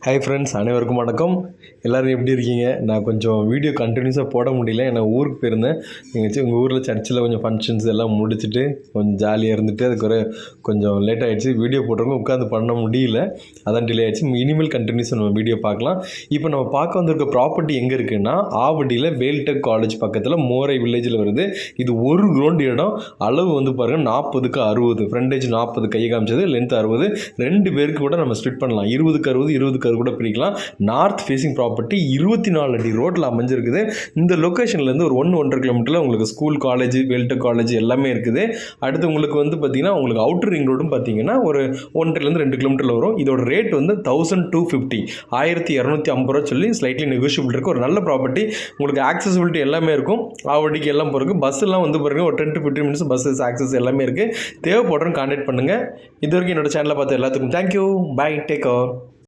Hi friends, அனைவருக்கும் வணக்கம். எல்லோரும் எப்படி இருக்கீங்க? நான் கொஞ்சம் வீடியோ கண்டினியூஸாக போட முடியல. நான் ஊருக்கு போயிருந்தேன். எங்கள் ஊரில் சர்ச்சில் கொஞ்சம் ஃபங்க்ஷன்ஸ் எல்லாம் முடிச்சுட்டு கொஞ்சம் ஜாலியாக இருந்துட்டு அதுக்கு கொஞ்சம் லேட் ஆகிடுச்சு. வீடியோ போட்டிருக்கோம், உட்காந்து பண்ண முடியல, அதான் டிலே ஆகிடுச்சு. இனிமேல் கண்டினியூஸாக நம்ம வீடியோ பார்க்கலாம். இப்போ நம்ம பார்க்க வந்திருக்க ப்ராப்பர்ட்டி எங்கே இருக்குன்னா, ஆவடியில் வேல்டெக் காலேஜ் பக்கத்தில் மோரை வில்லேஜில் வருது. இது ஒரு கிரவுண்ட் இடம். அளவு வந்து பாருங்கள் 40க்கு 60, ஃப்ரண்டேஜ் 40 கை காமிச்சது, லென்த் 60. 2 பேருக்கு கூட நம்ம ஸ்ப்ளிட் பண்ணலாம். 20க்கு 60, 20க்கு 60 கூட பிரிக்கலாம். நார்த் ஃபேசிங் ப்ராப்பர்ட்டி 24 அடி ரோட்டில் அமைஞ்சிருக்குது. இந்த லொக்கேஷன்லேருந்து ஒரு 1-1.5 கிலோமீட்டரில் உங்களுக்கு ஸ்கூல், காலேஜ், வேல்டெக் காலேஜ் எல்லாமே இருக்குது. அடுத்து உங்களுக்கு வந்து பார்த்தீங்கன்னா உங்களுக்கு அவுட்டர் ரிங் ரோடும் பார்த்தீங்கன்னா ஒரு 1.5 2 கிலோமீட்டரில் வரும். இதோட ரேட் வந்து 1250, 1250 ரூபா சொல்லி ஸ்லைட்லி நெகோஷியபிள் இருக்குது. ஒரு நல்ல ப்ராப்பர்ட்டி, உங்களுக்கு ஆக்சசிபிலிட்டி எல்லாமே இருக்கும். ஆவடிக்கு எல்லாம் போகிறதுக்கு பஸ்ஸெல்லாம் வந்து பாருங்கள் ஒரு 10 to 15 மினிட்ஸ் பஸ்ஸஸ் ஆக்சஸ் எல்லாமே இருக்குது. தேவைப்படுறோன்னு கான்டாக்ட் பண்ணுங்கள். இது வரைக்கும் என்னோட சேனலை பார்த்து எல்லாத்துக்கும் தேங்க்யூ. By, take care.